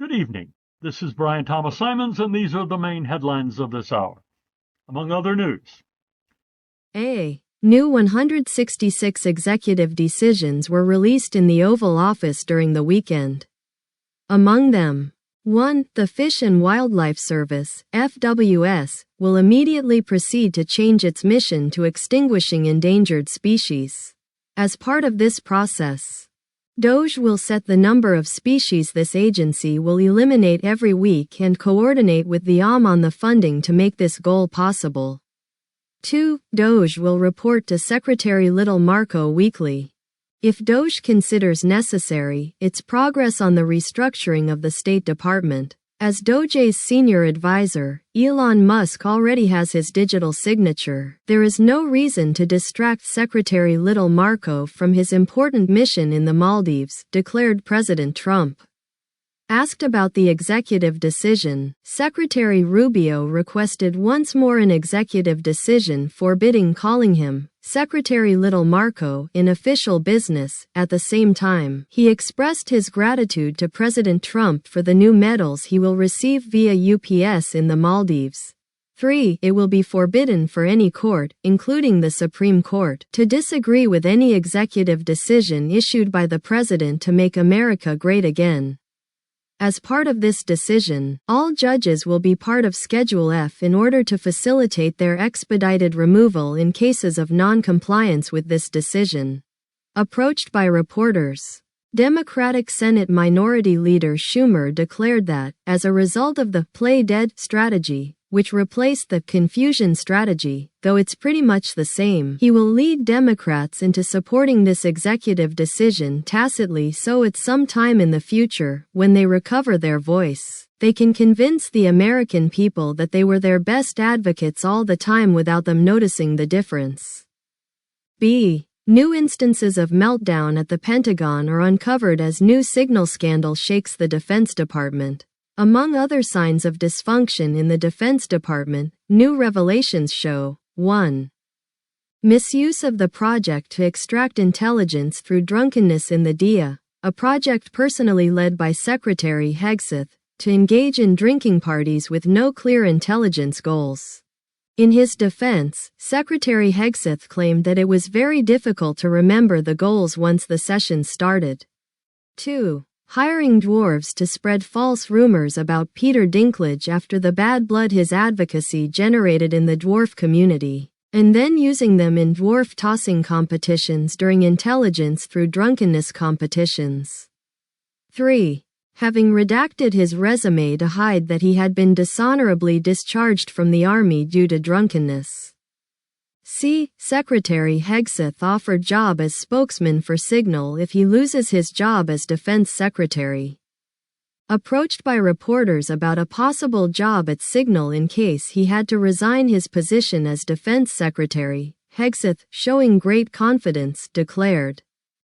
Good evening. This is Brian Thomas Simons, and these are the main headlines of this hour. Among other news, New 166 executive decisions were released in the Oval Office during the weekend. Among them, 1. The Fish and Wildlife Service, FWS, will immediately proceed to change its mission to extinguishing endangered species. As part of this process, DOGE will set the number of species this agency will eliminate every week and coordinate with the on the funding to make this goal possible. 2. DOGE will report to Secretary Little Marco weekly, if DOGE considers necessary, its progress on the restructuring of the State Department. As DOGE's senior advisor, Elon Musk already has his digital signature. There is no reason to distract Secretary Little Marco from his important mission in the Maldives, declared President Trump. Asked about the executive decision, Secretary Rubio requested once more an executive decision forbidding calling him Secretary Little Marco in official business. At the same time, he expressed his gratitude to President Trump for the new medals he will receive via UPS in the Maldives. 3. It will be forbidden for any court, including the Supreme Court, to disagree with any executive decision issued by the President to make America great again. As part of this decision, all judges will be part of Schedule F in order to facilitate their expedited removal in cases of non-compliance with this decision. Approached by reporters, Democratic Senate Minority Leader Schumer declared that, as a result of the "play dead" strategy, which replaced the confusion strategy, though it's pretty much the same, he will lead Democrats into supporting this executive decision tacitly so at some time in the future, when they recover their voice, they can convince the American people that they were their best advocates all the time without them noticing the difference. B. New instances of meltdown at the Pentagon are uncovered as new signal scandal shakes the Defense Department. Among other signs of dysfunction in the Defense Department, new revelations show: 1. Misuse of the project to extract intelligence through drunkenness in the DIA, a project personally led by Secretary Hegseth, to engage in drinking parties with no clear intelligence goals. In his defense, Secretary Hegseth claimed that it was very difficult to remember the goals once the session started. 2. Hiring dwarves to spread false rumors about Peter Dinklage after the bad blood his advocacy generated in the dwarf community, and then using them in dwarf tossing competitions during intelligence through drunkenness competitions. 3. Having redacted his resume to hide that he had been dishonorably discharged from the Army due to drunkenness. C. Secretary Hegseth offered job as spokesman for Signal if he loses his job as Defense Secretary. Approached by reporters about a possible job at Signal in case he had to resign his position as Defense Secretary, Hegseth, showing great confidence, declared,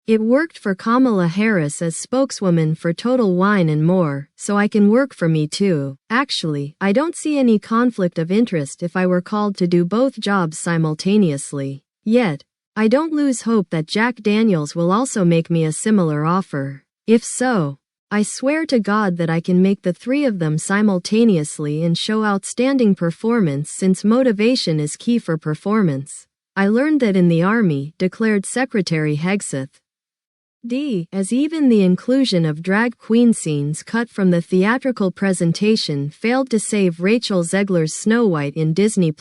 "It worked for Kamala Harris as spokeswoman for Total Wine and More, so I can work for me too. Actually, I don't see any conflict of interest if I were called to do both jobs simultaneously. Yet, I don't lose hope that Jack Daniels will also make me a similar offer. If so, I swear to God that I can make the three of them simultaneously and show outstanding performance since motivation is key for performance. I learned that in the Army," declared Secretary Hegseth. D. As even the inclusion of drag queen scenes cut from the theatrical presentation failed to save Rachel Zegler's Snow White in Disney+,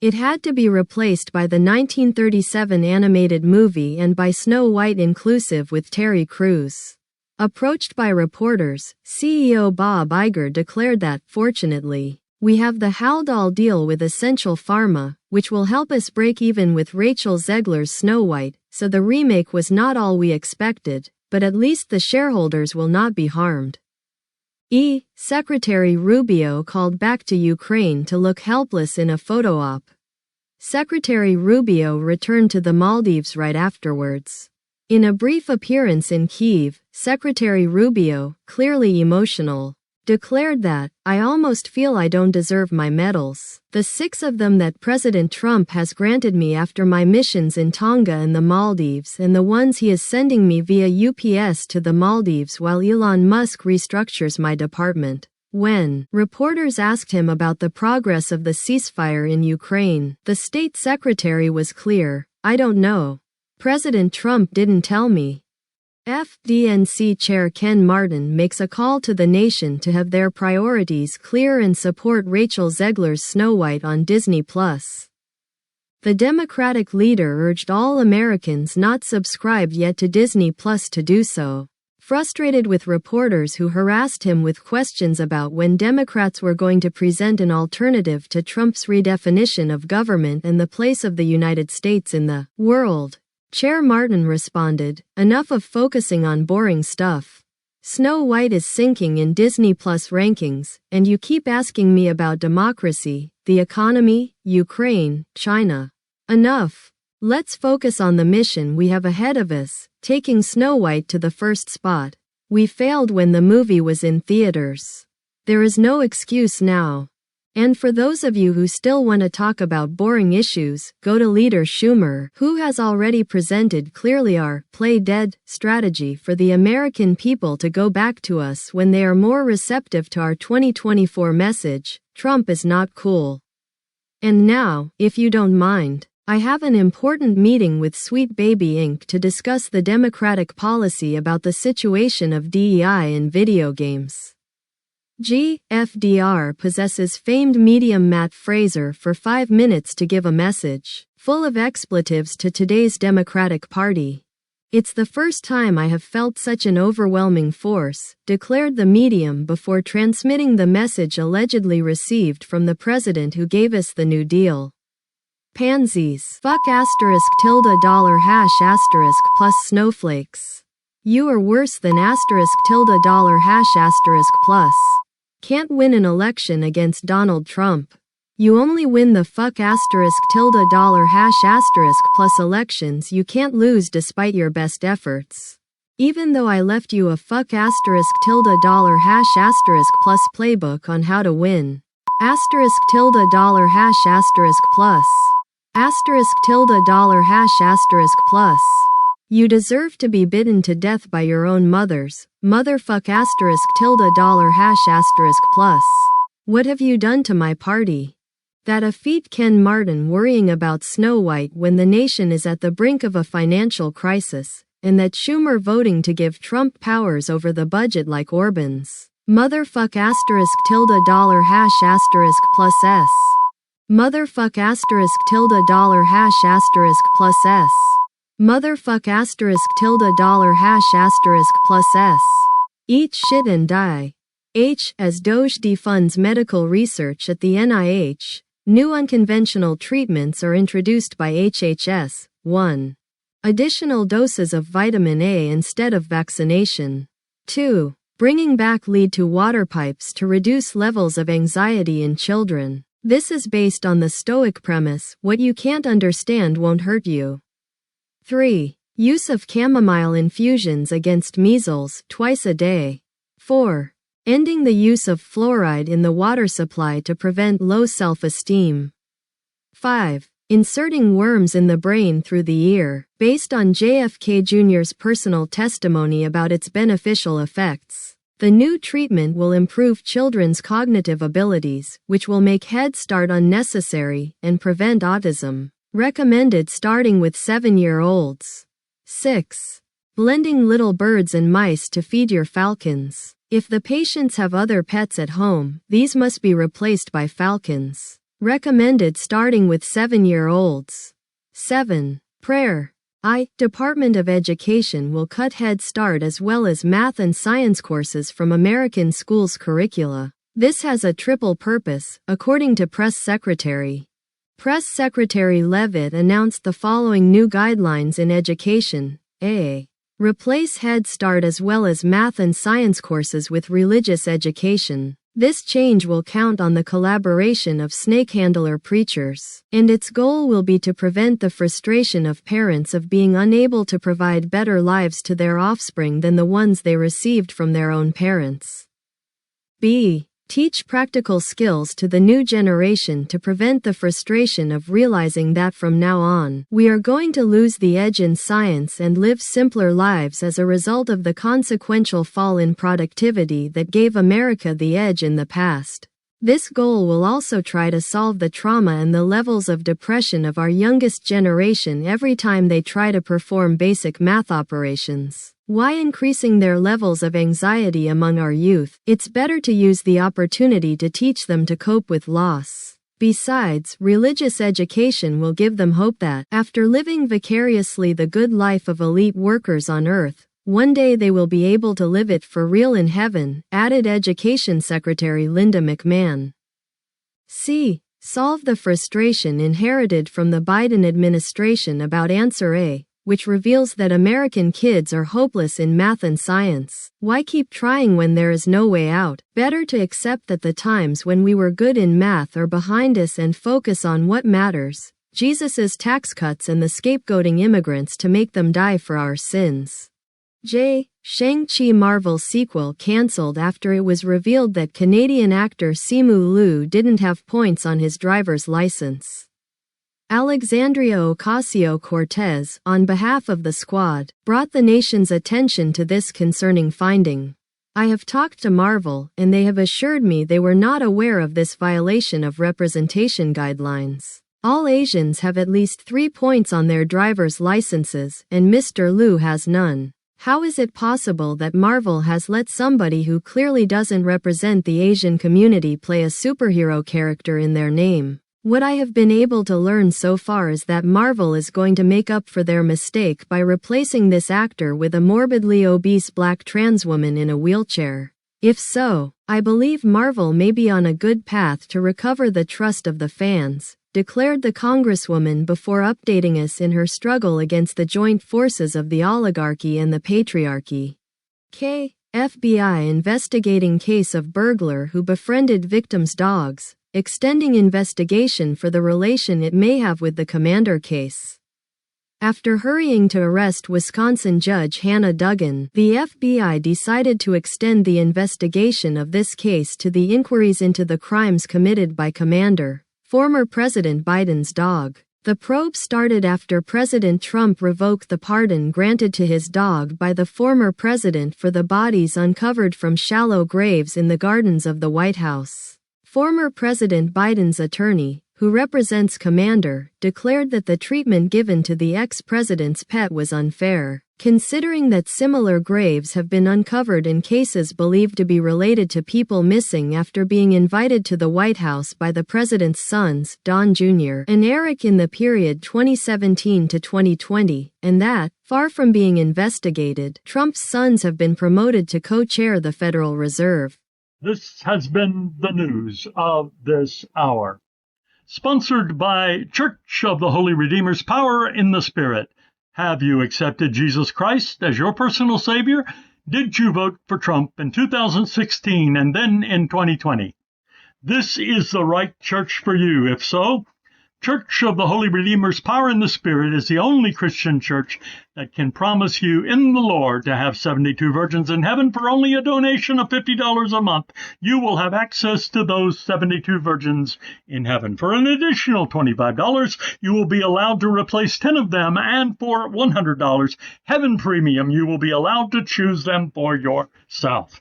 it had to be replaced by the 1937 animated movie and by Snow White inclusive with Terry Crews. Approached by reporters, CEO Bob Iger declared that, "Fortunately, we have the Haldol deal with Essential Pharma, which will help us break even with Rachel Zegler's Snow White, so the remake was not all we expected, but at least the shareholders will not be harmed." E. Secretary Rubio called back to Ukraine to look helpless in a photo op. Secretary Rubio returned to the Maldives right afterwards. In a brief appearance in Kyiv, Secretary Rubio, clearly emotional, declared that, "I almost feel I don't deserve my medals. The 6 of them that President Trump has granted me after my missions in Tonga and the Maldives, and the ones he is sending me via UPS to the Maldives while Elon Musk restructures my department." When reporters asked him about the progress of the ceasefire in Ukraine, the state secretary was clear, "I don't know. President Trump didn't tell me." FDNC Chair Ken Martin makes a call to the nation to have their priorities clear and support Rachel Zegler's Snow White on Disney+. The Democratic leader urged all Americans not subscribed yet to Disney+ to do so. Frustrated with reporters who harassed him with questions about when Democrats were going to present an alternative to Trump's redefinition of government and the place of the United States in the world, Chair Martin responded, "Enough of focusing on boring stuff. Snow White is sinking in Disney+ rankings, and you keep asking me about democracy, the economy, Ukraine, China. Enough. Let's focus on the mission we have ahead of us, taking Snow White to the first spot. We failed when the movie was in theaters. There is no excuse now. And for those of you who still want to talk about boring issues, go to Leader Schumer, who has already presented clearly our play dead strategy for the American people to go back to us when they are more receptive to our 2024 message, Trump is not cool." And now, if you don't mind, I have an important meeting with Sweet Baby Inc. to discuss the Democratic policy about the situation of DEI in video games. FDR possesses famed medium Matt Fraser for 5 minutes to give a message, full of expletives to today's Democratic Party. "It's the first time I have felt such an overwhelming force," declared the medium before transmitting the message allegedly received from the president who gave us the New Deal. "Pansies. Fuck asterisk tilde dollar hash asterisk plus snowflakes. You are worse than asterisk tilde dollar hash asterisk plus. Can't win an election against Donald Trump. You only win the fuck asterisk tilde dollar hash asterisk plus elections you can't lose despite your best efforts. Even though I left you a fuck asterisk tilde dollar hash asterisk plus playbook on how to win. Asterisk tilde dollar hash asterisk plus. Asterisk tilde dollar hash asterisk plus. You deserve to be bitten to death by your own mothers, motherfuck asterisk tilde dollar hash asterisk plus. What have you done to my party?" That a feat Ken Martin worrying about Snow White when the nation is at the brink of a financial crisis, and that Schumer voting to give Trump powers over the budget like Orban's. Motherfuck asterisk tilde dollar hash asterisk plus s. Motherfuck asterisk tilde dollar hash asterisk plus s. Motherfuck asterisk tilde dollar hash asterisk plus s. Eat shit and die. As Doge defunds medical research at the NIH, new unconventional treatments are introduced by HHS. 1. Additional doses of vitamin A instead of vaccination. 2. Bringing back lead-to-water pipes to reduce levels of anxiety in children. This is based on the Stoic premise, what you can't understand won't hurt you. 3. Use of chamomile infusions against measles twice a day. 4. Ending the use of fluoride in the water supply to prevent low self-esteem. 5. Inserting worms in the brain through the ear, based on JFK Jr.'s personal testimony about its beneficial effects. The new treatment will improve children's cognitive abilities, which will make Head Start unnecessary, and prevent autism. Recommended starting with 7-year-olds. 6. Blending little birds and mice to feed your falcons. If the patients have other pets at home, these must be replaced by falcons. Recommended starting with 7-year-olds. 7. Prayer. Department of Education will cut Head Start as well as math and science courses from American schools' curricula. This has a triple purpose, according to Press Secretary. Press Secretary Leavitt announced the following new guidelines in education. A. Replace Head Start as well as math and science courses with religious education. This change will count on the collaboration of snake handler preachers, and its goal will be to prevent the frustration of parents of being unable to provide better lives to their offspring than the ones they received from their own parents. B. Teach practical skills to the new generation to prevent the frustration of realizing that from now on, we are going to lose the edge in science and live simpler lives as a result of the consequential fall in productivity that gave America the edge in the past. This goal will also try to solve the trauma and the levels of depression of our youngest generation every time they try to perform basic math operations. Why increasing their levels of anxiety among our youth? It's better to use the opportunity to teach them to cope with loss. Besides, religious education will give them hope that, after living vicariously the good life of elite workers on earth, one day they will be able to live it for real in heaven, added Education Secretary Linda McMahon. C. Solve the frustration inherited from the Biden administration about Answer A, which reveals that American kids are hopeless in math and science. Why keep trying when there is no way out? Better to accept that the times when we were good in math are behind us and focus on what matters: Jesus's tax cuts and the scapegoating immigrants to make them die for our sins. J. Shang-Chi Marvel sequel cancelled after it was revealed that Canadian actor Simu Liu didn't have points on his driver's license. Alexandria Ocasio-Cortez, on behalf of the squad, brought the nation's attention to this concerning finding. I have talked to Marvel, and they have assured me they were not aware of this violation of representation guidelines. All Asians have at least 3 points on their driver's licenses, and Mr. Liu has none. How is it possible that Marvel has let somebody who clearly doesn't represent the Asian community play a superhero character in their name? What I have been able to learn so far is that Marvel is going to make up for their mistake by replacing this actor with a morbidly obese black trans woman in a wheelchair. If so, I believe Marvel may be on a good path to recover the trust of the fans, declared the Congresswoman before updating us in her struggle against the joint forces of the oligarchy and the patriarchy. K. FBI investigating case of burglar who befriended victims' dogs, extending investigation for the relation it may have with the Commander case. After hurrying to arrest Wisconsin Judge Hannah Duggan, the FBI decided to extend the investigation of this case to the inquiries into the crimes committed by Commander, former President Biden's dog. The probe started after President Trump revoked the pardon granted to his dog by the former president for the bodies uncovered from shallow graves in the gardens of the White House. Former President Biden's attorney, who represents Commander, declared that the treatment given to the ex-president's pet was unfair, considering that similar graves have been uncovered in cases believed to be related to people missing after being invited to the White House by the president's sons, Don Jr. and Eric, in the period 2017 to 2020, and that, far from being investigated, Trump's sons have been promoted to co-chair the Federal Reserve. This has been the news of this hour. Sponsored by Church of the Holy Redeemer's Power in the Spirit. Have you accepted Jesus Christ as your personal Savior? Did you vote for Trump in 2016 and then in 2020? This is the right church for you. If so, Church of the Holy Redeemer's Power in the Spirit is the only Christian church that can promise you in the Lord to have 72 virgins in heaven for only a donation of $50 a month. You will have access to those 72 virgins in heaven. For an additional $25, you will be allowed to replace 10 of them, and for $100, Heaven Premium, you will be allowed to choose them for yourself.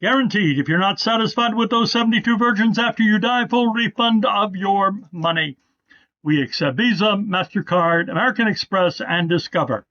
Guaranteed, if you're not satisfied with those 72 virgins after you die, full refund of your money. We accept Visa, MasterCard, American Express, and Discover.